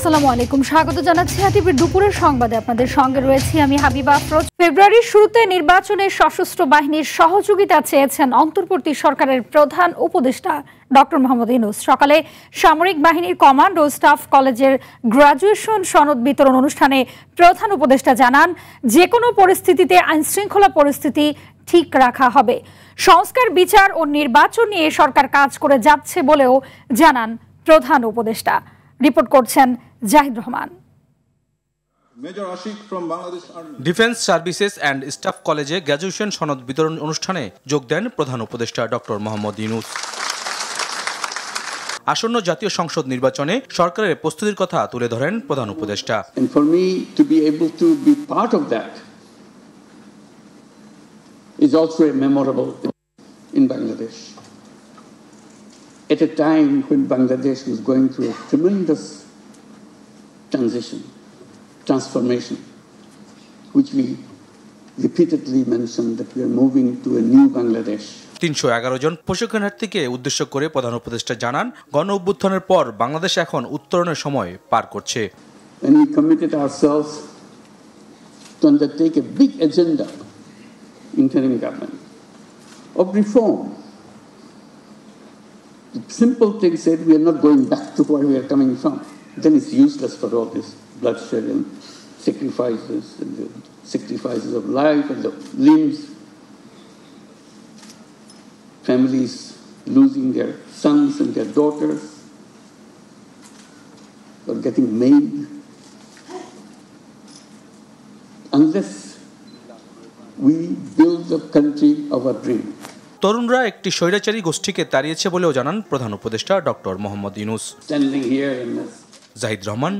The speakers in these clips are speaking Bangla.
আসসালামু আলাইকুম, স্বাগত জানাচ্ছি টিভির দুপুরের সংবাদে। আপনাদের সঙ্গে রয়েছি আমি হাবিবা আফরোজ। ফেব্রুয়ারির শুরুতে নির্বাচনে সশস্ত্র বাহিনীর সহযোগিতা চেয়েছেন অন্তর্বর্তী সরকারের প্রধান উপদেষ্টা ডক্টর মোহাম্মদ ইউনূস। সকালে সামরিক বাহিনীর কমান্ড ও স্টাফ কলেজের গ্রাজুয়েশন সনদ বিতরণ অনুষ্ঠানে প্রধান উপদেষ্টা জানান, যে কোনো পরিস্থিতিতে আইনশৃঙ্খলা পরিস্থিতি ঠিক রাখা হবে। সংস্কার, বিচার ও নির্বাচন নিয়ে সরকার কাজ করে যাচ্ছে বলেও জানান প্রধান উপদেষ্টা। রিপোর্ট করছেন Zahid Rahman. Defence services and staff কলেজে গ্র্যাজুয়েশন সনদ বিতরণ অনুষ্ঠানে যোগ দেন প্রধান উপদেষ্টা ডক্টর মোহাম্মদ ইউনূস। আসন্ন জাতীয় সংসদ নির্বাচনে সরকারের প্রস্তুতির কথা তুলে ধরেন প্রধান উপদেষ্টা। is also a memorable in Bangladesh. At a time when Bangladesh was going through a tremendous transformation, which we repeatedly mentioned that we are moving to a new Bangladesh. 311 জন প্রশিক্ষণার্থীকে উদ্দেশ্য করে প্রধান উপদেষ্টা জানান, গণ অভ্যুত্থানের পর বাংলাদেশ এখন উত্তরণের সময় পার করছে। And we committed ourselves to undertake a big agenda interim government of reform. The simple thing said, we are not going back to where we are coming from. Then it's useless for all this bloodshed and the sacrifices of life and the limbs. Families losing their sons and their daughters or getting maimed. Unless we build the country of our dream. তরুণরা একটি স্বৈরাচারী গোষ্ঠীকে তাড়িয়েছে বলেও জানান প্রধান উপদেষ্টা ডক্টর মোহাম্মদ ইউনূস। জাহিদ রহমান,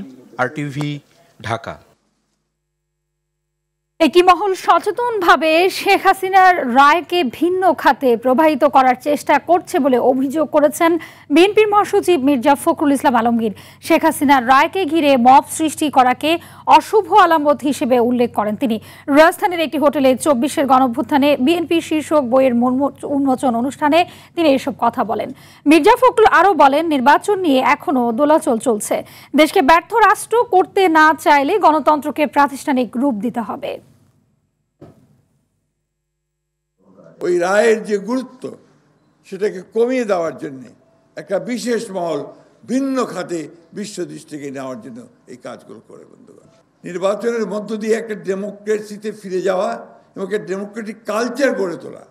RTV, ঢাকা। একটি মহল সচেতনভাবে শেখ হাসিনার রায়কে ভিন্ন খাতে প্রবাহিত করার চেষ্টা করছে বলে অভিযোগ করেছেন বিএনপির মহাসচিব মির্জা ফখরুল ইসলাম আলমগীর। শেখ হাসিনার রায়কে ঘিরে মব সৃষ্টি করাকে অশুভ আলামত হিসেবে উল্লেখ করেন তিনি। রাজধানীর একটি হোটেলে 24-এর গণঅভ্যুত্থানে বিএনপি শীর্ষক বইয়ের উন্মোচন অনুষ্ঠানে তিনি এসব কথা বলেন। মির্জা ফখরুল আরও বলেন, নির্বাচন নিয়ে এখনও দোলাচল চলছে। দেশকে ব্যর্থ রাষ্ট্র করতে না চাইলে গণতন্ত্রকে প্রাতিষ্ঠানিক রূপ দিতে হবে। ওই রায়ের যে গুরুত্ব সেটাকে কমিয়ে দেওয়ার জন্য একটা বিশেষ মহল ভিন্ন খাতে বিশ্ব দৃষ্টিকে নেওয়ার জন্য এই কাজগুলো করে। বন্ধুগণ, নির্বাচনের মধ্য দিয়ে একটা ডেমোক্রেসিতে ফিরে যাওয়া এবং একটা ডেমোক্রেটিক কালচার গড়ে তোলা,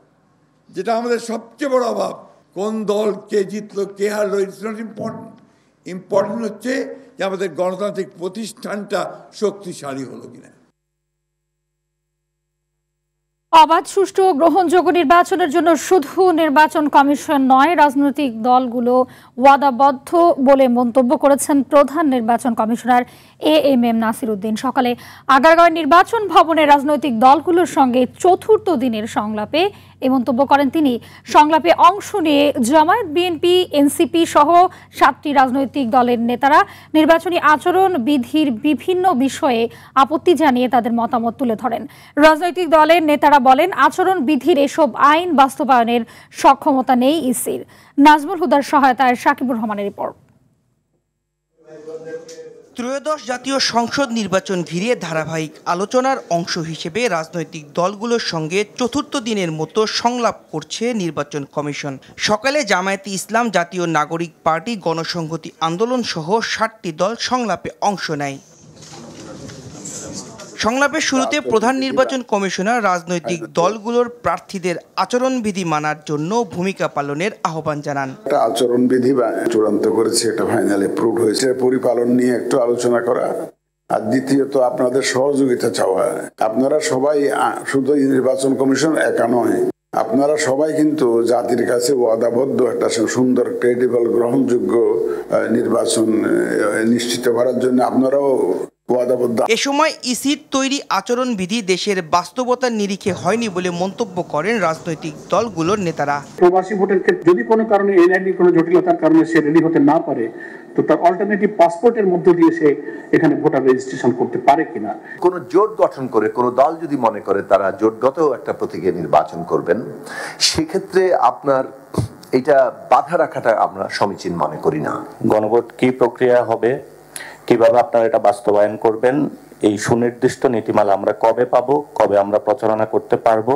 যেটা আমাদের সবচেয়ে বড় অভাব। কোন দল কে জিতলো কে হারলো ইটস নট ইম্পর্টেন্ট। ইম্পর্টেন্ট হচ্ছে যে আমাদের গণতান্ত্রিক প্রতিষ্ঠানটা শক্তিশালী হলো কিনা। অবাধ, সুষ্ঠু ও গ্রহণযোগ্য নির্বাচনের জন্য শুধু নির্বাচন কমিশন নয়, রাজনৈতিক দলগুলো ওয়াদাবদ্ধ বলে মন্তব্য করেছেন প্রধান নির্বাচন কমিশনার AM নাসির উদ্দিন। সকালে আগারগাঁও নির্বাচন ভবনে রাজনৈতিক দলগুলোর সঙ্গে চতুর্থ দিনের সংলাপে এই মন্তব্য করেন তিনি। সংলাপে অংশ নিয়ে জামায়াত, বিএনপি, এনসিপি সহ 7টি রাজনৈতিক দলের নেতারা নির্বাচনী আচরণ বিধির বিভিন্ন বিষয়ে আপত্তি জানিয়ে তাদের মতামত তুলে ধরেন। রাজনৈতিক দলের নেতারা বলেন, আচরণ বিধির এসব আইন বাস্তবায়নের সক্ষমতা নেই ইসির। নাজমুল হুদার সহায়তায় সাকিবুর রহমানের রিপোর্ট। ত্রয়োদশ জাতীয় সংসদ নির্বাচন ঘিরে ধারাবাহিক আলোচনার অংশ হিসেবে রাজনৈতিক দলগুলোর সঙ্গে চতুর্থ দিনের মতো সংলাপ করছে নির্বাচন কমিশন। সকালে জামায়াতে ইসলাম, জাতীয় নাগরিক পার্টি, গণসংহতি আন্দোলন সহ 7টি দল সংলাপে অংশ নেয়। সংলাপের শুরুতে প্রধান নির্বাচন কমিশনার রাজনৈতিক দলগুলোর প্রার্থীদের আচরণবিধি মানার জন্য ভূমিকা পালনের আহ্বান জানান। একটা আচরণবিধি চূড়ান্ত করেছে, এটা ফাইনালি অ্যাপ্রুভড হয়েছে, পরিপালন নিয়ে একটু আলোচনা করা, আর দ্বিতীয়ত আপনাদের সহযোগিতা চাওয়া। আপনারা সবাই, শুধু নির্বাচন কমিশন একা নয়, আপনারা সবাই কিন্তু জাতির কাছে ওয়াদাবদ্ধ একটা সুন্দর, ক্রেডিবল, গ্রহণযোগ্য নির্বাচন নিশ্চিত করার জন্য আপনারাও ওয়াদাবদ্ধ। এ সময় ইসির তৈরি আচরণবিধি দেশের বাস্তবতার নিরিখে হয়নি বলে মন্তব্য করেন রাজনৈতিক দলগুলোর নেতারা। প্রবাসী ভোটের ক্ষেত্রে যদি কোনো কারণে এনআইডি কোনো জটিলতার কারণে সে রেডি হতে না পারে, তো তার অল্টারনেটিভ পাসপোর্টের মধ্য দিয়ে সে এখানে ভোটার রেজিস্ট্রেশন করতে পারে কিনা। কোনো জোট গঠন করে কোনো দল যদি মনে করে তারা জোটগত একটা প্রতীকে নির্বাচন করবেন, সেক্ষেত্রে আপনার এটা বাধা রাখাটা আমরা সমীচীন মনে করি না। গণভোট কি প্রক্রিয়া হবে কিভাবে আপনারা এটা বাস্তবায়ন করবেন, এই সুনির্দিষ্ট নীতিমালা আমরা কবে পাবো, কবে আমরা প্রচারণা করতে পারবো,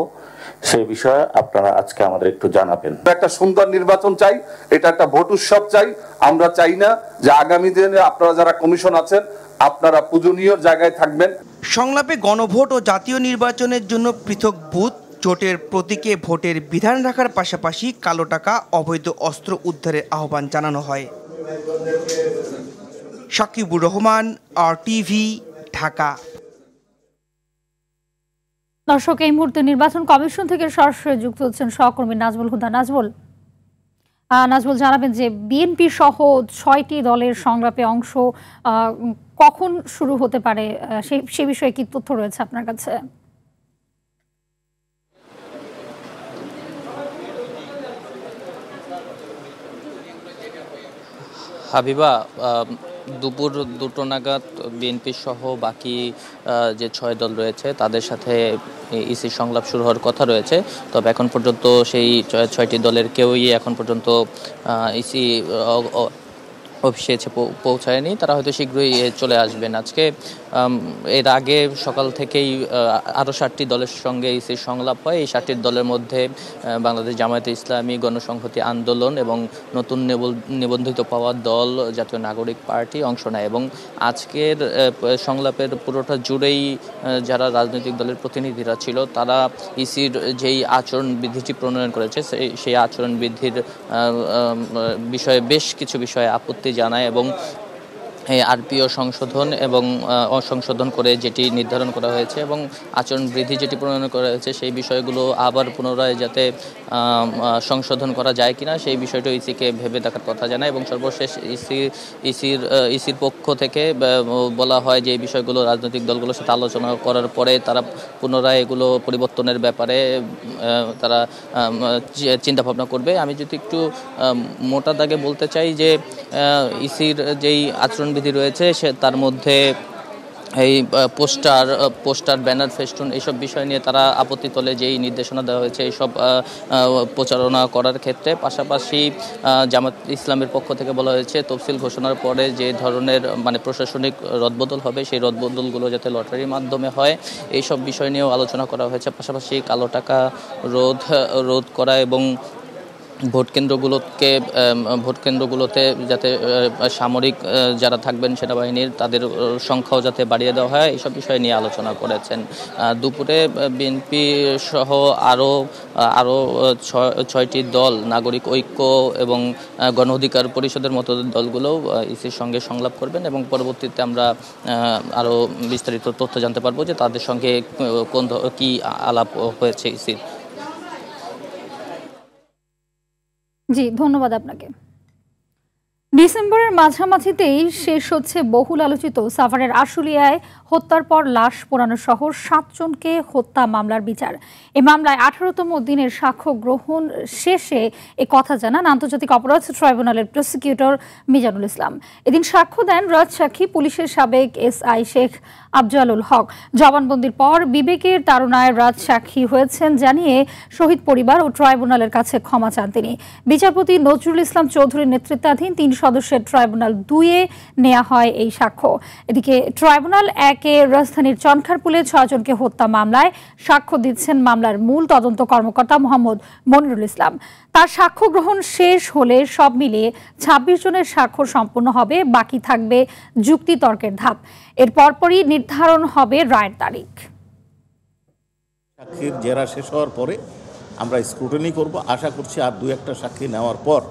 সেই বিষয়ে আপনারা আজকে আমাদের একটু জানাবেন। একটা সুন্দর নির্বাচন চাই, এটা একটা ভোট উৎসব চাই। আমরা চাই না যে আগামী দিনে আপনারা যারা কমিশন আছেন আপনারা পূজনীয় জায়গায় থাকবেন। সংলাপে গণভোট ও জাতীয় নির্বাচনের জন্য পৃথক বুথ, জোটের প্রতীকে ভোটের বিধান রাখার পাশাপাশি কালো টাকা, অবৈধ অস্ত্র উদ্ধারের আহ্বান জানানো হয়। সাকিবুর রহমান, RTV, ঢাকা। দর্শক, এই মুহূর্তে নির্বাচন কমিশন থেকে সরাসরি যুক্ত হচ্ছেন সহকর্মী নাজমুল হুদা। নাজমুল জানাবেন যে বিএনপি সহ 6টি দলের সংলাপে অংশ কখন শুরু হতে পারে, সে বিষয়ে কি তথ্য রয়েছে আপনার কাছে? হাবিবা, দুপুর 2টো নাগাদ বিএনপি সহ বাকি যে 6 দল রয়েছে তাদের সাথে ইসি সংলাপ শুরু হওয়ার কথা রয়েছে। তবে এখন পর্যন্ত সেই 6টি দলের কেউই এখন পর্যন্ত ইসি অফিসে পৌঁছায়নি। তারা হয়তো শীঘ্রই চলে আসবেন। আজকে এর আগে সকাল থেকেই আরও 7টি দলের সঙ্গে ইসির সংলাপ হয়। এই 7টি দলের মধ্যে বাংলাদেশ জামায়াতে ইসলামী, গণসংহতি আন্দোলন এবং নতুন নিবন্ধিত পাওয়া দল জাতীয় নাগরিক পার্টি অংশ নেয়। এবং আজকের সংলাপের পুরোটা জুড়েই যারা রাজনৈতিক দলের প্রতিনিধিরা ছিল তারা ইসির যেই আচরণবিধিটি প্রণয়ন করেছে সেই আচরণবিধির বিষয়ে বেশ কিছু বিষয়ে আপত্তি জানায় এবং আরপিও সংশোধন এবং সংশোধন করে যেটি নির্ধারণ করা হয়েছে এবং আচরণবিধি যেটি প্রণয়ন করা হয়েছে সেই বিষয়গুলো আবার পুনরায় যাতে সংশোধন করা যায় কিনা সেই বিষয়টা ইসিকে ভেবে দেখার কথা জানায়। এবং সর্বশেষ ইসির পক্ষ থেকে বলা হয় যে এই বিষয়গুলো রাজনৈতিক দলগুলোর সাথে আলোচনা করার পরে তারা পুনরায় এগুলো পরিবর্তনের ব্যাপারে তারা চিন্তা ভাবনা করবে। আমি যদি একটু মোটা দাগে বলতে চাই যে ইসির যেই আচরণবিধি রয়েছে তার মধ্যে এই পোস্টার, ব্যানার, ফেস্টুন এইসব বিষয় নিয়ে তারা আপত্তি তোলে যেই নির্দেশনা দেওয়া হয়েছে এইসব প্রচারণা করার ক্ষেত্রে। পাশাপাশি জামাত ইসলামের পক্ষ থেকে বলা হয়েছে তফসিল ঘোষণার পরে যে ধরনের প্রশাসনিক রদবদল হবে সেই রদবদলগুলো যাতে লটারির মাধ্যমে হয় এইসব বিষয় নিয়েও আলোচনা করা হয়েছে। পাশাপাশি কালো টাকা রোধ করা এবং ভোট কেন্দ্রগুলোতে যাতে সামরিক যারা থাকবেন সেনাবাহিনীর তাদের সংখ্যাও যাতে বাড়িয়ে দেওয়া হয় এইসব বিষয় নিয়ে আলোচনা করেছেন। দুপুরে বিএনপি সহ আরও 6টি দল, নাগরিক ঐক্য এবং গণ অধিকার পরিষদের মতো দলগুলোও ইসির সঙ্গে সংলাপ করবেন এবং পরবর্তীতে আমরা আরও বিস্তারিত তথ্য জানতে পারবো যে তাদের সঙ্গে কি আলাপ হয়েছে ইসির। জি, ধন্যবাদ আপনাকে। ডিসেম্বরের মাঝামাঝিতেই শেষ হচ্ছে বহুল আলোচিত সাভারের আশুলিয়ায় হত্যার পর লাশ পোড়ানো সহ 7 জনকে হত্যা মামলার বিচার। এই মামলায় 18তম দিনের সাক্ষ্য গ্রহণ শেষে এ কথা জানান আন্তর্জাতিক অপরাধ ট্রাইব্যুনালের প্রসিকিউটর মিজানুল ইসলাম। এদিন সাক্ষ্য দেন রাজসাক্ষী পুলিশের সাবেক SI শেখ আফজালুল হক। জবানবন্দির পর বিবেকের তাড়নায় রাজসাক্ষী হয়েছেন জানিয়ে শহীদ পরিবার ও ট্রাইব্যুনালের কাছে ক্ষমা চান তিনি। বিচারপতি নজরুল ইসলাম চৌধুরীর নেতৃত্বাধীন 3 সদস্যের ট্রাইব্যুনাল 2-এ নেওয়া হয় এই সাক্ষ্য। এদিকে ট্রাইব্যুনাল 1-এ রাজধানীর চনখারপুলে 6 জনকে হত্যা মামলায় সাক্ষ্য দিচ্ছেন মামলার মূল তদন্ত কর্মকর্তা মোহাম্মদ মনিরুল ইসলাম। তার সাক্ষ্য গ্রহণ শেষ হলে সব মিলিয়ে 26 জনের সাক্ষ্য সম্পন্ন হবে, বাকি থাকবে যুক্তিতর্কের ধাপ। এর পরপরই নির্ধারণ হবে রায়ের তারিখ। সাক্ষীর জেরা শেষ হওয়ার পরে আমরা স্ক্রুটিনি করব। আশা করছি আর 2-1টা সাক্ষী নেওয়ার পর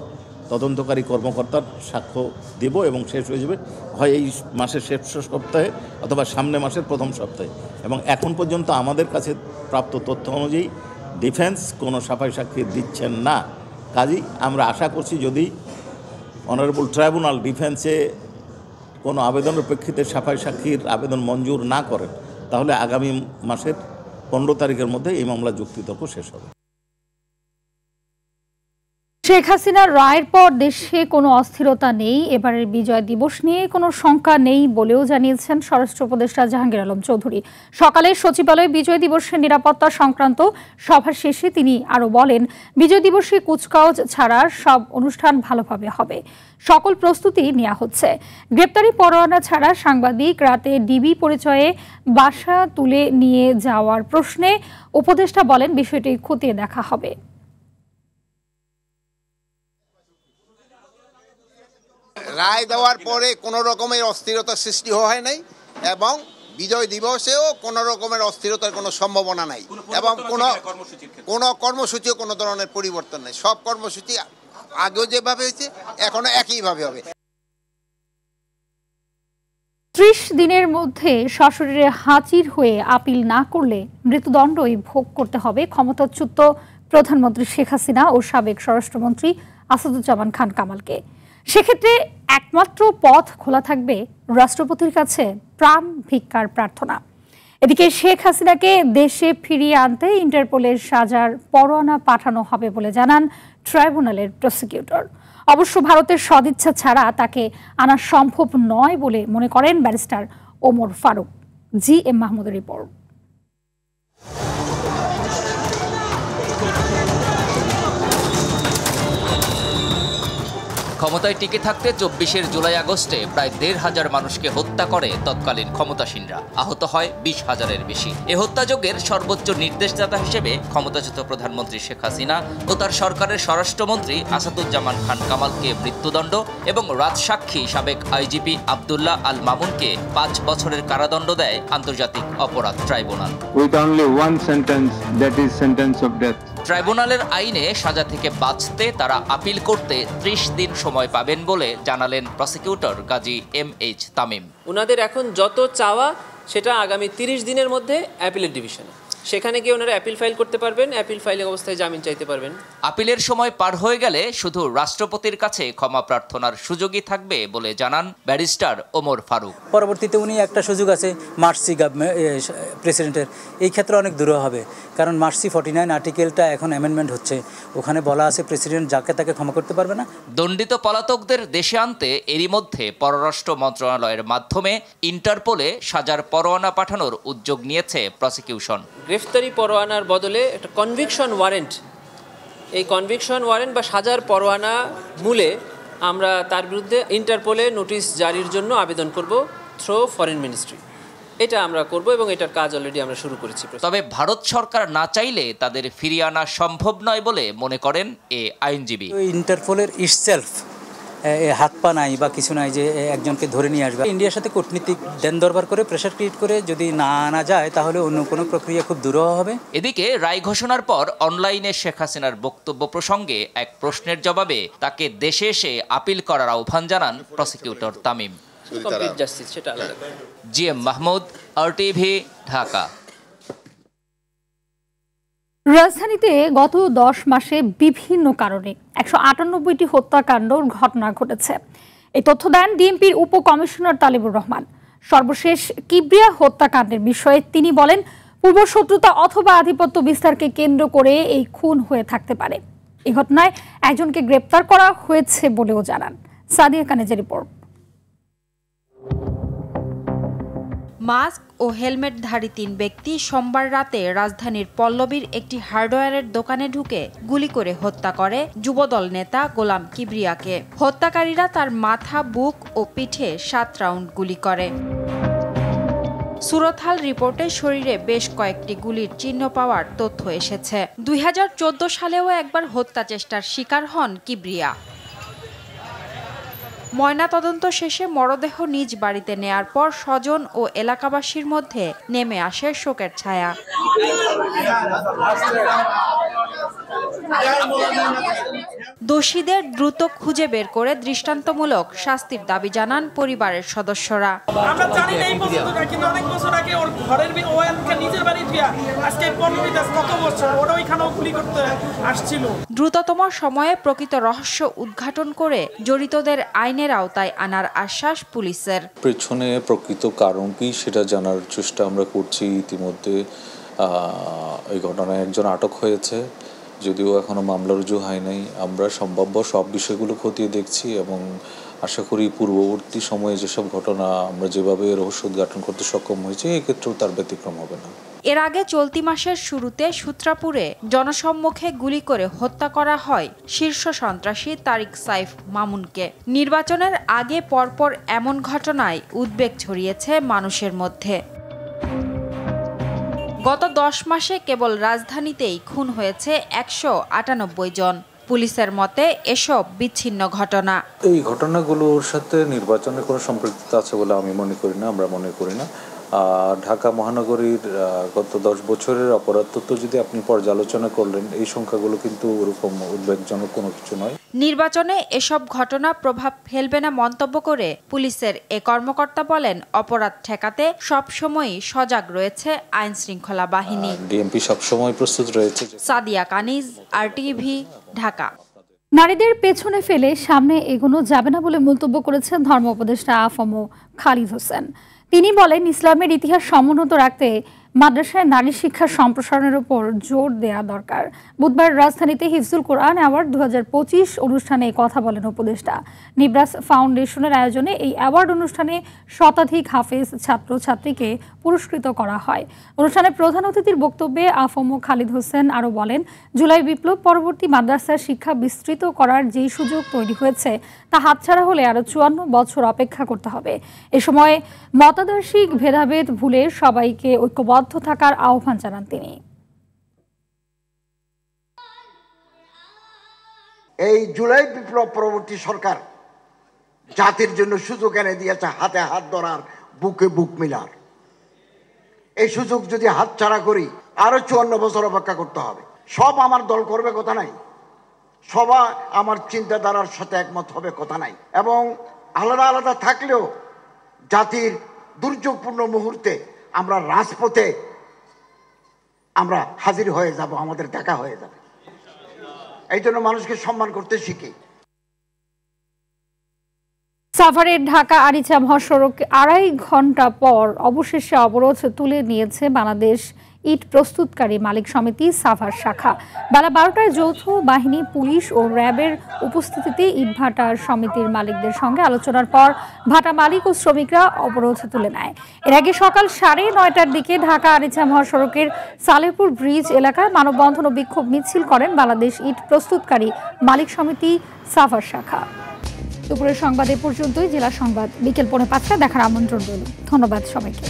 তদন্তকারী কর্মকর্তার সাক্ষ্য দেব এবং শেষ হয়ে যাবে হয় এই মাসের শেষ সপ্তাহে অথবা সামনে মাসের প্রথম সপ্তাহে। এবং এখন পর্যন্ত আমাদের কাছে প্রাপ্ত তথ্য অনুযায়ী ডিফেন্স কোনো সাফাই সাক্ষী দিচ্ছেন না। কাজেই আমরা আশা করছি যদি অনারেবল ট্রাইব্যুনাল ডিফেন্সে কোনো আবেদনের প্রেক্ষিতে সাফাই সাক্ষীর আবেদন মঞ্জুর না করেন তাহলে আগামী মাসের 15 তারিখের মধ্যে এই মামলা যুক্তিতর্ক শেষ হবে। শেখ হাসিনার রায়ের পর দেশে কোনো অস্থিরতা নেই, এবারের বিজয় দিবস নিয়ে কোনো শঙ্কা নেই বলেও জানিয়েছেন স্বরাষ্ট্র উপদেষ্টা জাহাঙ্গীর আলম চৌধুরী। সকালে সচিবালয়ে বিজয় দিবসের নিরাপত্তা সংক্রান্ত সভা শেষে তিনি আরও বলেন, বিজয় দিবসে কুচকাওয়াজ ছাড়া সব অনুষ্ঠান ভালোভাবে হবে, সকল প্রস্তুতি নেওয়া হচ্ছে। গ্রেপ্তারি পরোয়ানা ছাড়া সাংবাদিক রাতে ডিবি পরিচয়ে বাসা তুলে নিয়ে যাওয়ার প্রশ্নে উপদেষ্টা বলেন, বিষয়টি খতিয়ে দেখা হবে। রায় দেওয়ার পরে কোনো রকমের অস্থিরতার সৃষ্টি হয় নাই এবং বিজয় দিবসেও কোনো রকমের অস্থিরতার কোনো সম্ভাবনা নাই এবং কোনো কর্মসূচিও কোনো ধরনের পরিবর্তন নেই। সব কর্মসূচি আগেও যেভাবে হয়েছে এখনো একইভাবে হবে। 30 দিনের মধ্যে সশরীরে হাজির হয়ে আপিল না করলে মৃত্যুদণ্ডই ভোগ করতে হবে ক্ষমতাচ্যুত প্রধানমন্ত্রী শেখ হাসিনা ও সাবেক স্বরাষ্ট্রমন্ত্রী আসাদুজ্জামান খান কামালকে। সেক্ষেত্রে একমাত্র পথ খোলা থাকবে রাষ্ট্রপতির কাছে প্রাণ ভিক্ষার প্রার্থনা। এদিকে শেখ হাসিনাকে দেশে ফিরিয়ে আনতে ইন্টারপোলের সাজার পরোয়ানা পাঠানো হবে বলে জানান ট্রাইব্যুনালের প্রসিকিউটর। অবশ্য ভারতের সদিচ্ছা ছাড়া তাকে আনা সম্ভব নয় বলে মনে করেন barrister Omar Faruk. G M মাহমুদের রিপোর্ট। ক্ষমতায় টিকে থাকতে 24 জুলাই আগস্টে প্রায় 1,500 মানুষকে হত্যা করে তৎকালীন ক্ষমতাসীনরা। আহত হয় 20,000-এর বেশি। এ হত্যাযজ্ঞের সর্বোচ্চ নির্দেশদাতা হিসেবে ক্ষমতাচ্যুত প্রধানমন্ত্রী শেখ হাসিনা ও তার সরকারের স্বরাষ্ট্রমন্ত্রী আসাদুজ্জামান খান কামালকে মৃত্যুদণ্ড এবং রাজসাক্ষী সাবেক আইজিপি আব্দুল্লাহ আল মামুনকে 5 বছরের কারাদণ্ড দেয় আন্তর্জাতিক অপরাধ ট্রাইব্যুনাল। ট্রাইব্যুনালের আইনে সাজা থেকে বাঁচতে তারা আপিল করতে 30 দিন সময় পাবেন বলে জানালেন প্রসিকিউটর গাজী MH তামিম। ওনাদের এখন যত চাওয়া সেটা আগামী 30 দিনের মধ্যে অ্যাপিলেট ডিভিশনে, সেখানে গিয়ে ওনারা অ্যাপিল ফাইল করতে পারবেন, অ্যাপিল ফাইলিং অবস্থায় জামিন চাইতে পারবেন। আপিলের সময় পার হয়ে গেলে শুধু রাষ্ট্রপতির কাছে ক্ষমা প্রার্থনার সুযোগই থাকবে বলে জানান ব্যারিস্টার ওমর ফারুক। পরবর্তীতে উনি একটা সুযোগ আছে মার্সি প্রেসিডেন্টের, এই ক্ষেত্রে অনেক দূর হবে, কারণ মার্সি 49 আর্টিকেলটা এখন অ্যামেন্ডমেন্ট হচ্ছে, ওখানে বলা আছে প্রেসিডেন্ট যাকে তাকে ক্ষমা করতে পারবে না। দণ্ডিত পলাতকদের দেশে আনতে এরই মধ্যে পররাষ্ট্র মন্ত্রণালয়ের মাধ্যমে ইন্টারপোলে সাজার পরোয়ানা পাঠানোর উদ্যোগ নিয়েছে প্রসিকিউশন। গ্রেফতারি পরোয়ানার বদলে একটা কনভিকশন ওয়ারেন্ট, এই কনভিকশন ওয়ারেন্ট বা সাজার পরোয়ানা মূলে আমরা তার বিরুদ্ধে ইন্টারপোলে নোটিশ জারির জন্য আবেদন করব থ্রু ফরেন মিনিস্ট্রি। এটা আমরা করব এবং এটার কাজ অলরেডি আমরা শুরু করেছি। তবে ভারত সরকার না চাইলে তাদের ফিরিয়ে আনা সম্ভব নয় বলে মনে করেন এ আইনজীবী। ইন্টারপোলের ইটসেলফ হাত পা নাই বা কিছু নাই যে একজনকে ধরে নিয়ে আসবে। ইন্ডিয়ার সাথে কূটনীতিক দেন দরবার করে প্রেশার ক্রিয়েট করে যদি না আনা যায় তাহলে অন্য কোনো প্রক্রিয়া খুব দুরূহ হবে। এদিকে রায় ঘোষণার পর অনলাইনে শেখ হাসিনার বক্তব্য প্রসঙ্গে এক প্রশ্নের জবাবে তাকে দেশে এসে আপিল করার আহ্বান জানান prosecutor Tamim. G M Mahmud, RTV, Dhaka. রাজধানীতে গত 10 মাসে বিভিন্ন কারণে 198টি হত্যাকাণ্ডর ঘটনা ঘটেছে। এই তথ্য দেন ডিএমপির উপকমিশনার তালিবুর রহমান। সর্বশেষ কিবরিয়া হত্যাকাণ্ডের বিষয়ে তিনি বলেন, পূর্বশত্রুতা অথবা আধিপত্য বিস্তারকে কেন্দ্র করে এই খুন হয়ে থাকতে পারে। এই ঘটনায় একজনকে গ্রেপ্তার করা হয়েছে বলেও জানান। সাদিয়া কানেজের রিপোর্ট। মাস্ক ও হেলমেটধারী 3 ব্যক্তি সোমবার রাতে রাজধানীর পল্লবীর একটি হার্ডওয়্যারের দোকানে ঢুকে গুলি করে হত্যা করে যুবদল নেতা গোলাম কিবরিয়াকে। হত্যাকারীরা তার মাথা, বুক ও পিঠে 7 রাউন্ড গুলি করে। সুরতহাল রিপোর্টে শরীরে বেশ কয়েকটি গুলির চিহ্ন পাওয়ার তথ্য এসেছে। 2014 সালেও একবার হত্যা চেষ্টার শিকার হন কিবরিয়া। ময়নাতদন্ত শেষে মরদেহ নিজ বাড়িতে নেয়ার পর স্বজন ও এলাকাবাসীর মধ্যে নেমে আসে শোকের ছায়া। দোষীদের দ্রুত খুঁজে বের করে দৃষ্টান্তমূলক শাস্তির দাবি জানান পরিবারের সদস্যরা। আমরা জানি না এই পর্যন্ত, কিন্তু অনেক বছর আগে ওর ঘরের নিজের বাড়ি দিয়া আজকে 15 কত বছর ওরা ওইখানেও গুলি করতে আসছিল। দ্রুততম সময়ে প্রকৃত রহস্য উদ্ঘাটন করে জড়িতদের আইনের আওতায় আনার আশ্বাস পুলিশের। পেছনে প্রকৃত কারণ কি সেটা জানার চেষ্টা আমরা করছি। ইতিমধ্যে এই ঘটনায় একজন আটক হয়েছে যদিও এখনো মামলা রুজু হয় নাই। আমরা সম্ভাব্য সব বিষয়গুলো খতিয়ে দেখছি এবং আশা করি পূর্ববর্তী সময়ে যেসব ঘটনা আমরা যেভাবে রহস্য উদ্ঘাটন করতে সক্ষম হয়েছে এক্ষেত্রেও তার ব্যতিক্রম হবে না। এর আগে চলতি মাসের শুরুতে সূত্রাপুরে জনসম্মুখে গুলি করে হত্যা করা হয় শীর্ষ সন্ত্রাসী তারিক সাইফ মামুনকে। নির্বাচনের আগে পরপর এমন ঘটনায় উদ্বেগ ছড়িয়েছে মানুষের মধ্যে। গত 10 মাসে কেবল রাজধানীতেই খুন হয়েছে 198 জন। পুলিশের মতে এসব বিচ্ছিন্ন ঘটনা। এই ঘটনাগুলোর সাথে নির্বাচনের কোনো সম্পৃক্ততা আছে বলে আমি মনে করি না, আমরা মনে করি না। ঢাকা মহানগরীর গত 10 বছরের অপরাধ তথ্য যদি আপনি পর্যালোচনা করলেন, এই সংখ্যাগুলো কিন্তু ওরকম উদ্বেগজনক কোনো কিছু নয়। নির্বাচনে এসব ঘটনা প্রভাব ফেলবে না মন্তব্য করে পুলিশের এ কর্মকর্তা বলেন, অপরাধ ঠেকাতে সবসময়ই সজাগ রয়েছে আইন শৃঙ্খলা বাহিনী। ডিএমপি সবসময় প্রস্তুত রয়েছে। সাদিয়া কানিজ, RTV, ঢাকা। নারীদের পেছনে ফেলে সামনে এগোনো যাবে না বলে মন্তব্য করেছেন ধর্ম উপদেষ্টা আফম খালিদ হোসেন। তিনি বলেন, ইসলামের ইতিহাস সমুন্নত রাখতে মাদ্রাসায় নারী শিক্ষা সম্প্রসারণের উপর জোর দেওয়া দরকার। বুধবার রাজধানীতে হিফজুল কোরআন অ্যাওয়ার্ড 2025 অনুষ্ঠানে কথা বলেন উপদেষ্টা। নিব্রাস ফাউন্ডেশনের আয়োজনে এই অ্যাওয়ার্ড অনুষ্ঠানে শতাধিক হাফেজ ছাত্রছাত্রীকে পুরস্কৃত করা হয়। অনুষ্ঠানে প্রধান অতিথির বক্তব্যে আফম খালিদ হোসেন আরও বলেন, জুলাই বিপ্লব পরবর্তী মাদ্রাসার শিক্ষা বিস্তৃত করার যেই সুযোগ তৈরি হয়েছে তা হাতছাড়া হলে আরও 54 বছর অপেক্ষা করতে হবে। এ সময় মতাদর্শিক ভেদাভেদ ভুলে সবাইকে ঐক্যবদ্ধ থাকার আহ্বান জানান তিনি। এই জুলাই বিপ্লব পরবর্তী সরকার জাতির জন্য সুযোগ এনে দিয়েছে, হাতে হাত ধরার, বুকে বুক মিলার। এই সুযোগ যদি হাতছাড়া করি আরো 54 বছর অপেক্ষা করতে হবে। সব আমার দল করবে কথা নাই, সবাই আমার চিন্তাধারার সাথে একমত হবে কথা নাই, এবং আলাদা আলাদা থাকলেও জাতির দুর্যোগপূর্ণ মুহূর্তে আমরা রাজপথে আমরা হাজির হয়ে যাব, আমাদের দেখা হয়ে যাবে। এই জন্য মানুষকে সম্মান করতে শিখি। সাভারের ঢাকা আরিচা মহাসড়ক 2.5 ঘন্টা পর অবশেষে অবরোধ তুলে নিয়েছে বাংলাদেশ ইট প্রস্তুতকারী মালিক সমিতি সাভার শাখা। বেলা 12টায় যৌথ বাহিনী, পুলিশ ও র্যাবের উপস্থিতিতে ইটভাটার সমিতির মালিকদের সঙ্গে আলোচনার পর ভাটা মালিক ও শ্রমিকরা অবরোধ তুলে নেয়। এর আগে সকাল 9:30টার দিকে ঢাকা আরিচা মহাসড়কের সালেপুর ব্রিজ এলাকায় মানববন্ধন ও বিক্ষোভ মিছিল করেন বাংলাদেশ ইট প্রস্তুতকারী মালিক সমিতি সাভার শাখা। দুপুরের সংবাদ এ পর্যন্তই। জেলা সংবাদ বিকেল 5:45 দেখার আমন্ত্রণ রইল। ধন্যবাদ সবাইকে।